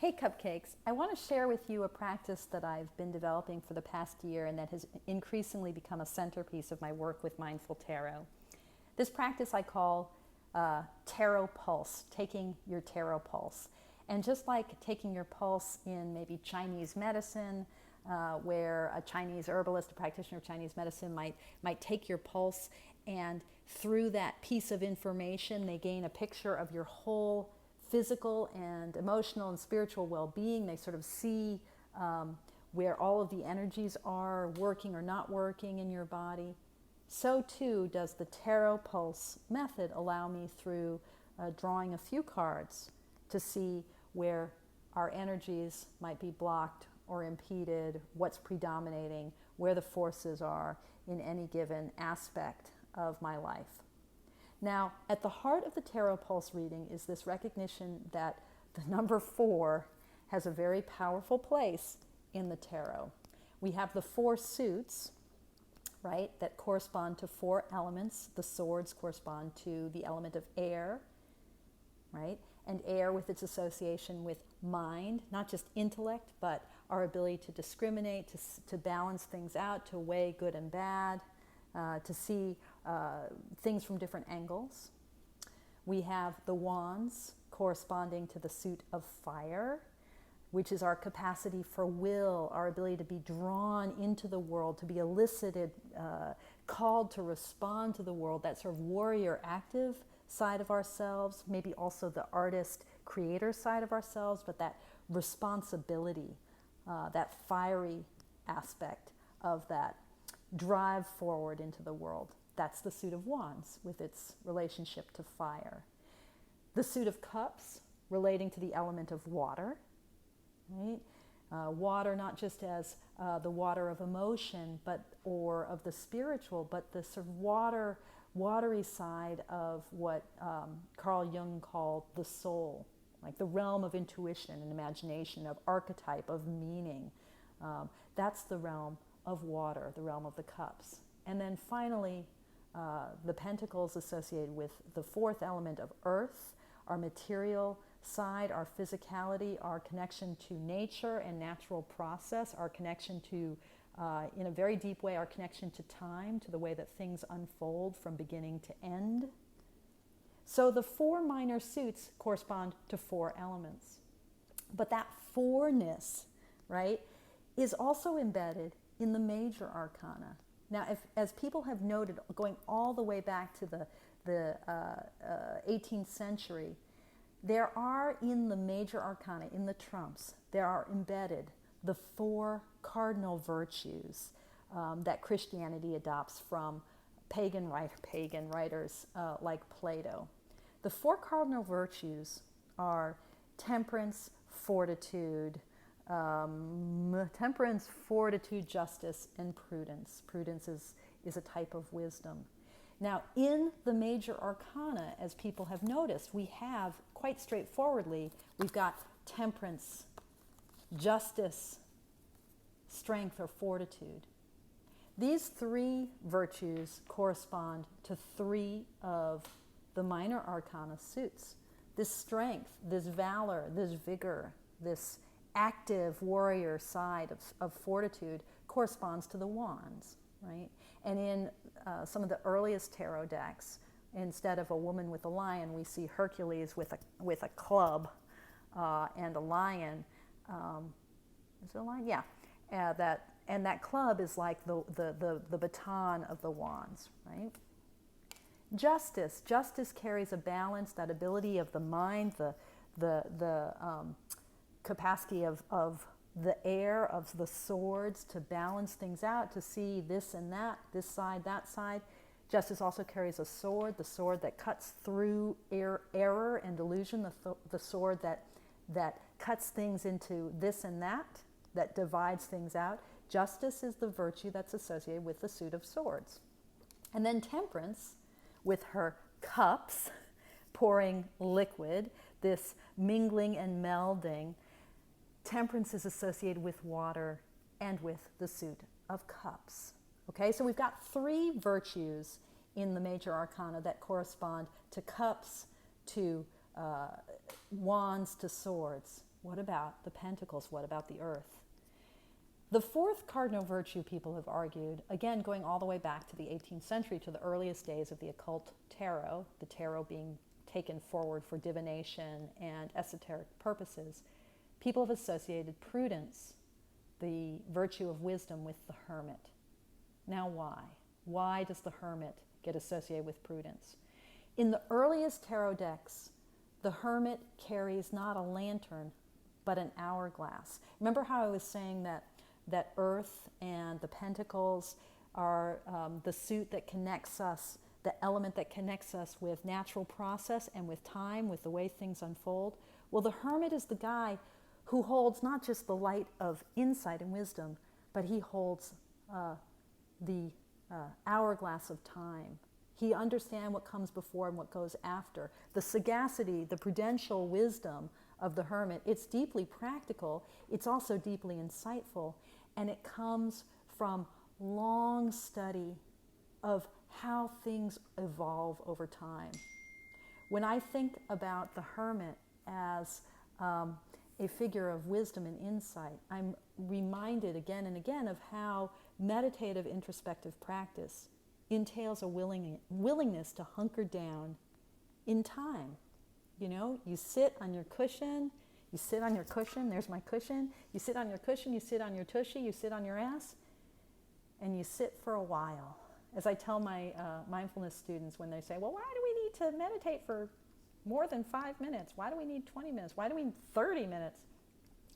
Hey Cupcakes, I want to share with you a practice that I've been developing for the past year and that has increasingly become a centerpiece of my work with Mindful Tarot. This practice I call Tarot Pulse, taking your Tarot Pulse. And just like taking your pulse in maybe Chinese medicine, where a Chinese herbalist, a practitioner of Chinese medicine might take your pulse, and through that piece of information they gain a picture of your whole physical and emotional and spiritual well-being. They sort of see where all of the energies are working or not working in your body. So too does the Tarot Pulse method allow me, through drawing a few cards, to see where our energies might be blocked or impeded, what's predominating, where the forces are in any given aspect of my life. Now, at the heart of the Tarot Pulse reading is this recognition that the number 4 has a very powerful place in the tarot. We have the 4 suits, right, that correspond to 4 elements. The swords correspond to the element of air, right? And air with its association with mind, not just intellect, but our ability to discriminate, to balance things out, to weigh good and bad, to see things from different angles. We have the wands corresponding to the suit of fire, which is our capacity for will, our ability to be drawn into the world, to be elicited, called to respond to the world, that sort of warrior active side of ourselves, maybe also the artist creator side of ourselves, but that responsibility, that fiery aspect of that drive forward into the world. That's the suit of wands with its relationship to fire. The suit of cups relating to the element of water, right? Water not just as the water of emotion, or of the spiritual, but the sort of watery side of what Carl Jung called the soul, like the realm of intuition and imagination, of archetype, of meaning. That's the realm of water, the realm of the cups. And then finally, the pentacles associated with the 4th element of earth, our material side, our physicality, our connection to nature and natural process, our connection to, in a very deep way, our connection to time, to the way that things unfold from beginning to end. So the 4 minor suits correspond to 4 elements. But that 4-ness, right, is also embedded in the major arcana. Now, as people have noted, going all the way back to the 18th century, there are in the major arcana, in the trumps, there are embedded the 4 cardinal virtues that Christianity adopts from pagan writers like Plato. The 4 cardinal virtues are temperance, fortitude, justice, and prudence. Prudence is a type of wisdom. Now, in the major arcana, as people have noticed, we have, quite straightforwardly, we've got temperance, justice, strength, or fortitude. These 3 virtues correspond to 3 of the minor arcana suits. This strength, this valor, this vigor, this active warrior side of fortitude corresponds to the wands, right? And in some of the earliest tarot decks, instead of a woman with a lion, we see Hercules with a club and a lion. Is it a lion? Yeah. That club is like the baton of the wands, right? Justice carries a balance, that ability of the mind, the capacity of the air, of the swords, to balance things out, to see this and that, this side, that side. Justice also carries a sword, the sword that cuts through error and delusion, the sword that cuts things into this and that divides things out. Justice is the virtue that's associated with the suit of swords. And then temperance, with her cups, pouring liquid, this mingling and melding. Temperance is associated with water and with the suit of cups. Okay, so we've got 3 virtues in the major arcana that correspond to cups, to wands, to swords. What about the pentacles? What about the earth? The fourth cardinal virtue, people have argued, again going all the way back to the 18th century, to the earliest days of the occult tarot, the tarot being taken forward for divination and esoteric purposes, people have associated prudence, the virtue of wisdom, with the hermit. Now why? Why does the hermit get associated with prudence? In the earliest tarot decks, the hermit carries not a lantern, but an hourglass. Remember how I was saying that earth and the pentacles are the suit that connects us, the element that connects us with natural process and with time, with the way things unfold? Well, the hermit is the guy who holds not just the light of insight and wisdom, but he holds the hourglass of time. He understands what comes before and what goes after. The sagacity, the prudential wisdom of the hermit, it's deeply practical, it's also deeply insightful, and it comes from long study of how things evolve over time. When I think about the hermit as a figure of wisdom and insight, I'm reminded again and again of how meditative introspective practice entails a willingness to hunker down in time. You know, you sit on your cushion, there's my cushion, you sit on your cushion, you sit on your tushy, you sit on your ass, and you sit for a while. As I tell my mindfulness students when they say, well, why do we need to meditate for more than 5 minutes? Why do we need 20 minutes? Why do we need 30 minutes?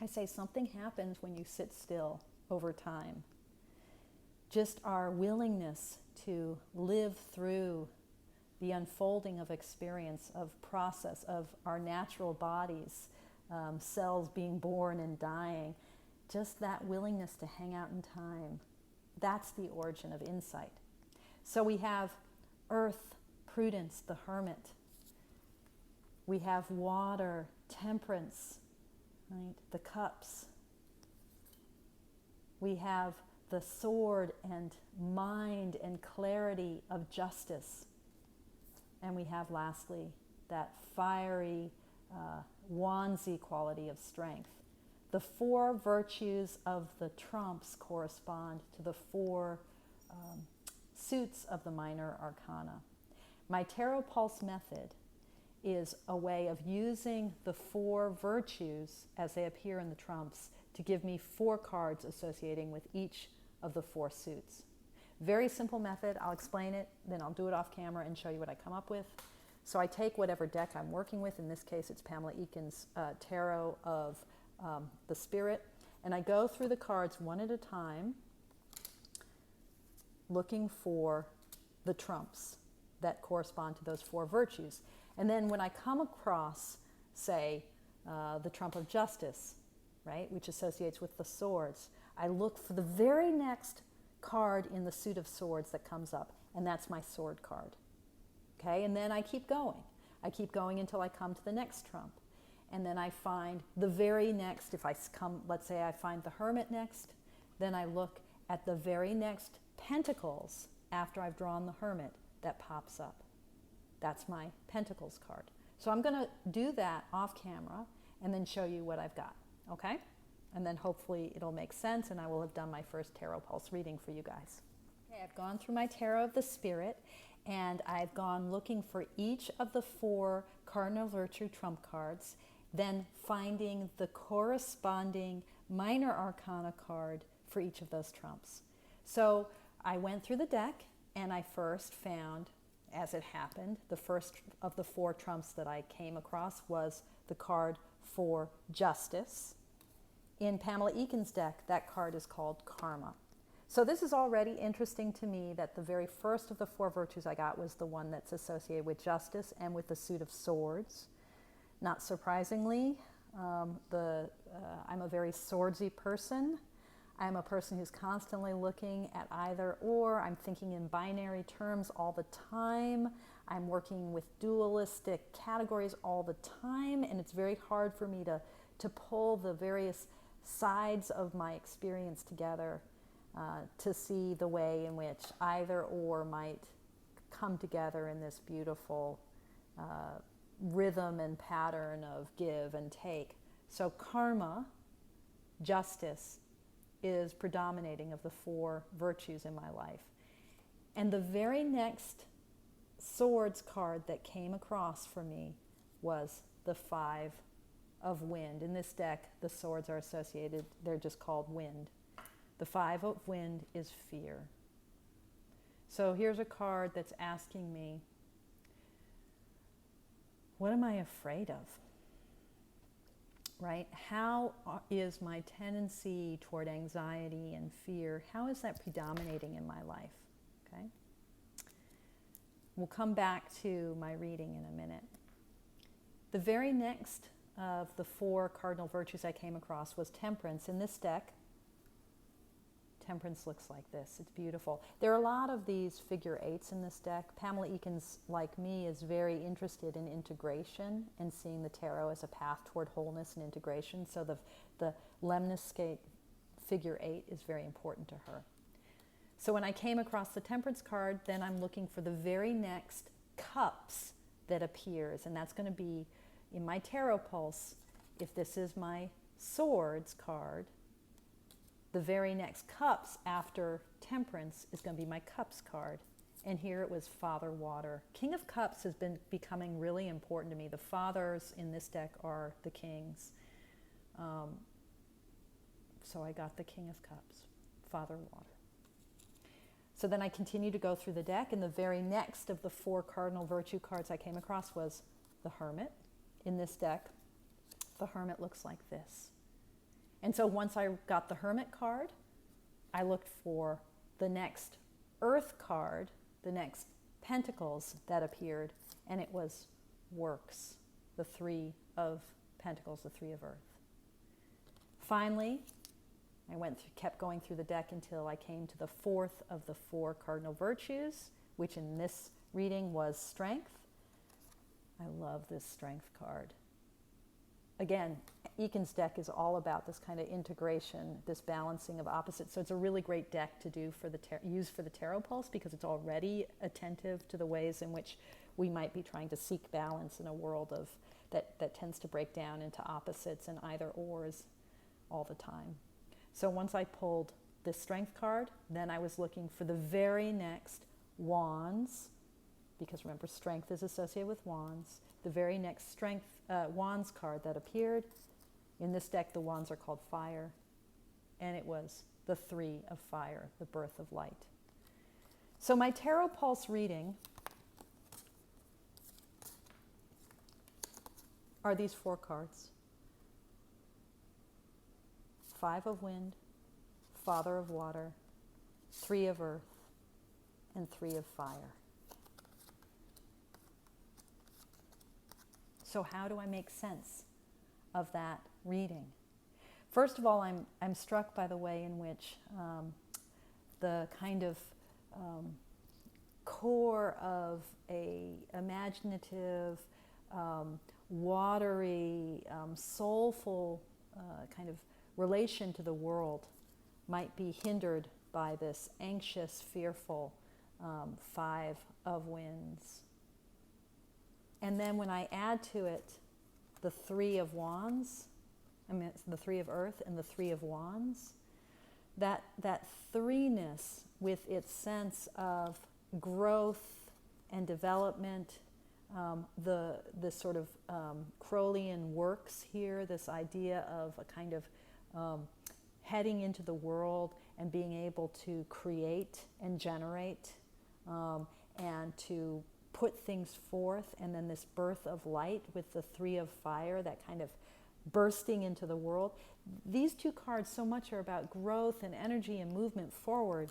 I say something happens when you sit still over time. Just our willingness to live through the unfolding of experience, of process, of our natural bodies, cells being born and dying, just that willingness to hang out in time, that's the origin of insight. So we have earth, prudence, the hermit. We have water, temperance, right? The cups. We have the sword and mind and clarity of justice. And we have lastly that fiery, wandsy quality of strength. The four virtues of the trumps correspond to the four suits of the minor arcana. My tarot pulse method is a way of using the four virtues as they appear in the trumps to give me 4 cards associating with each of the 4 suits. Very simple method. I'll explain it, then I'll do it off camera and show you what I come up with. So I take whatever deck I'm working with. In this case, it's Pamela Eakin's Tarot of the Spirit. And I go through the cards one at a time, looking for the trumps that correspond to those 4 virtues. And then when I come across, say, the trump of justice, right, which associates with the swords, I look for the very next card in the suit of swords that comes up, and that's my sword card. Okay, and then I keep going. I keep going until I come to the next trump. And then I find the very next, if I come, let's say I find the hermit next, then I look at the very next pentacles after I've drawn the hermit that pops up. That's my pentacles card. So I'm going to do that off camera and then show you what I've got, okay? And then hopefully it'll make sense and I will have done my first Tarot Pulse reading for you guys. Okay, I've gone through my Tarot of the Spirit and I've gone looking for each of the 4 cardinal virtue trump cards, then finding the corresponding minor arcana card for each of those trumps. So I went through the deck and I first found, as it happened, the first of the 4 trumps that I came across was the card for justice. In Pamela Eakin's deck, that card is called Karma. So this is already interesting to me that the very first of the 4 virtues I got was the one that's associated with justice and with the suit of swords. Not surprisingly, I'm a very swordsy person. I'm a person who's constantly looking at either or. I'm thinking in binary terms all the time. I'm working with dualistic categories all the time, and it's very hard for me to pull the various sides of my experience together to see the way in which either or might come together in this beautiful rhythm and pattern of give and take. So karma, justice, is predominating of the 4 virtues in my life. And the very next swords card that came across for me was the 5 of wind. In this deck, the swords are associated, they're just called wind. The 5 of wind is fear. So here's a card that's asking me, what am I afraid of? Right? How is my tendency toward anxiety and fear, how is that predominating in my life? Okay? We'll come back to my reading in a minute. The very next of the 4 cardinal virtues I came across was temperance. In this deck, temperance looks like this. It's beautiful. There are a lot of these figure 8s in this deck. Pamela Eakins, like me, is very interested in integration and seeing the tarot as a path toward wholeness and integration. So the lemniscate figure 8 is very important to her. So when I came across the temperance card, then I'm looking for the very next cups that appears. And that's going to be in my tarot pulse. If this is my swords card, the very next cups after temperance is going to be my cups card. And here it was Father Water. King of Cups has been becoming really important to me. The fathers in this deck are the kings. So I got the King of Cups, Father Water. So then I continued to go through the deck, and the very next of the 4 cardinal virtue cards I came across was the Hermit. In this deck, the Hermit looks like this. And so once I got the Hermit card, I looked for the next Earth card, the next Pentacles that appeared, and it was Works, the 3 of Pentacles, the 3 of Earth. Finally, I kept going through the deck until I came to the 4th of the 4 cardinal virtues, which in this reading was Strength. I love this Strength card. Again, Eakins' deck is all about this kind of integration, this balancing of opposites. So it's a really great deck to do for use for the tarot pulse, because it's already attentive to the ways in which we might be trying to seek balance in a world of that tends to break down into opposites and either ors all the time. So once I pulled this Strength card, then I was looking for the very next Wands, because remember, Strength is associated with Wands. The very next Strength Wands card that appeared. In this deck, the Wands are called Fire, and it was the 3 of Fire, the birth of light. So my Tarot Pulse reading are these 4 cards. 5 of Wind, Father of Water, 3 of Earth, and 3 of Fire. So how do I make sense of that reading? First of all, I'm struck by the way in which the kind of core of a imaginative, watery, soulful kind of relation to the world might be hindered by this anxious, fearful 5 of Winds. And then when I add to it the 3 of Wands, it's the 3 of Earth and the 3 of Wands, that threeness with its sense of growth and development, the sort of Crowleyan works here, this idea of a kind of heading into the world and being able to create and generate and to put things forth, and then this birth of light with the 3 of Fire, that kind of bursting into the world. These 2 cards so much are about growth and energy and movement forward.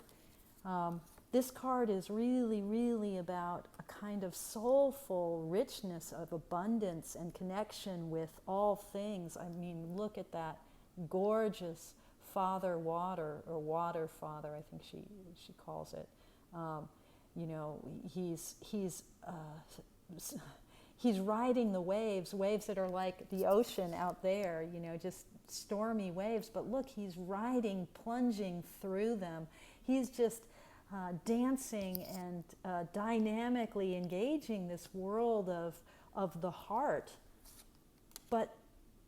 This card is really, really about a kind of soulful richness of abundance and connection with all things. I mean, look at that gorgeous Father Water, or Water Father, I think she calls it. You know, he's riding the waves that are like the ocean out there, you know, just stormy waves. But look, he's riding, plunging through them. He's just dancing and dynamically engaging this world of the heart. But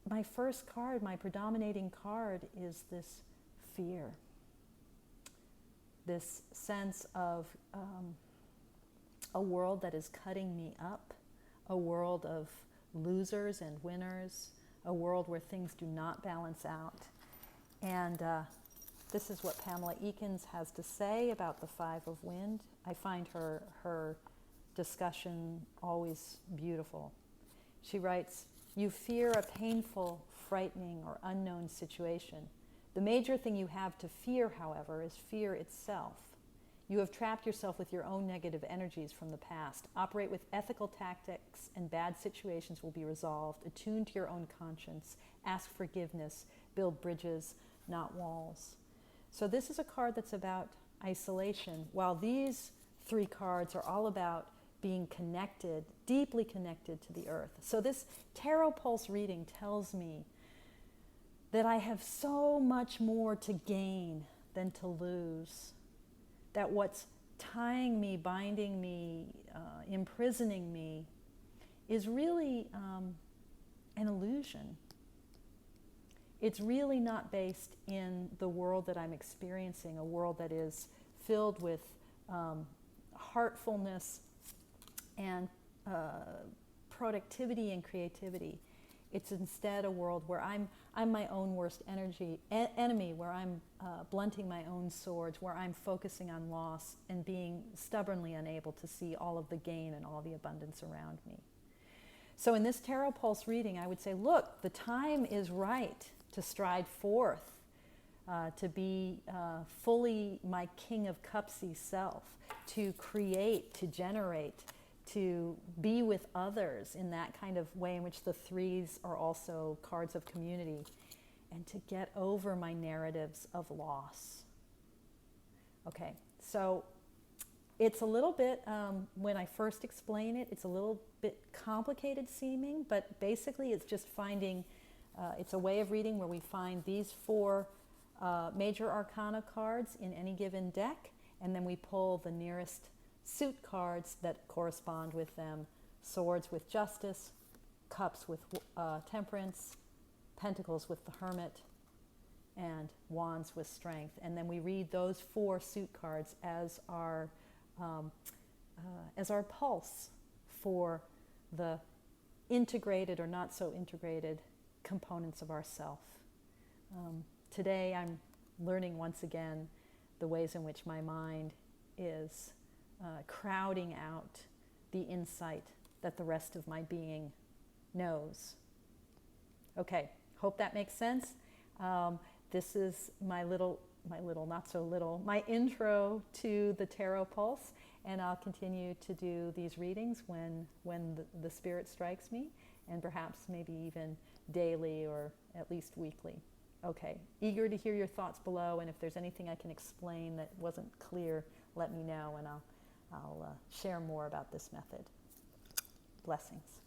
my first card, my predominating card, is this fear, this sense of a world that is cutting me up, a world of losers and winners, a world where things do not balance out. And this is what Pamela Eakins has to say about the Five of Wind. I find her discussion always beautiful. She writes, "You fear a painful, frightening, or unknown situation. The major thing you have to fear, however, is fear itself. You have trapped yourself with your own negative energies from the past. Operate with ethical tactics and bad situations will be resolved. Attune to your own conscience. Ask forgiveness. Build bridges, not walls." So this is a card that's about isolation, while these three cards are all about being connected, deeply connected to the earth. So this Tarot Pulse reading tells me that I have so much more to gain than to lose. That what's tying me, binding me, imprisoning me is really an illusion. It's really not based in the world that I'm experiencing, a world that is filled with heartfulness and productivity and creativity. It's instead a world where I'm my own worst enemy, where I'm blunting my own swords, where I'm focusing on loss and being stubbornly unable to see all of the gain and all the abundance around me. So in this Tarot Pulse reading, I would say, look, the time is right to stride forth, to be fully my King of Cupsy self, to create, to generate, to be with others in that kind of way in which the threes are also cards of community, and to get over my narratives of loss. Okay, so it's a little bit, when I first explain it, it's a little bit complicated seeming, but basically it's just finding, it's a way of reading where we find these four major arcana cards in any given deck, and then we pull the nearest suit cards that correspond with them: swords with justice, cups with temperance, pentacles with the hermit, and wands with strength. And then we read those four suit cards as our pulse for the integrated or not so integrated components of ourself. Today I'm learning once again the ways in which my mind is crowding out the insight that the rest of my being knows. Okay, hope that makes sense. This is my intro to the Tarot Pulse, and I'll continue to do these readings when the spirit strikes me, and perhaps maybe even daily or at least weekly. Okay, eager to hear your thoughts below, and if there's anything I can explain that wasn't clear, let me know, and I'll share more about this method. Blessings.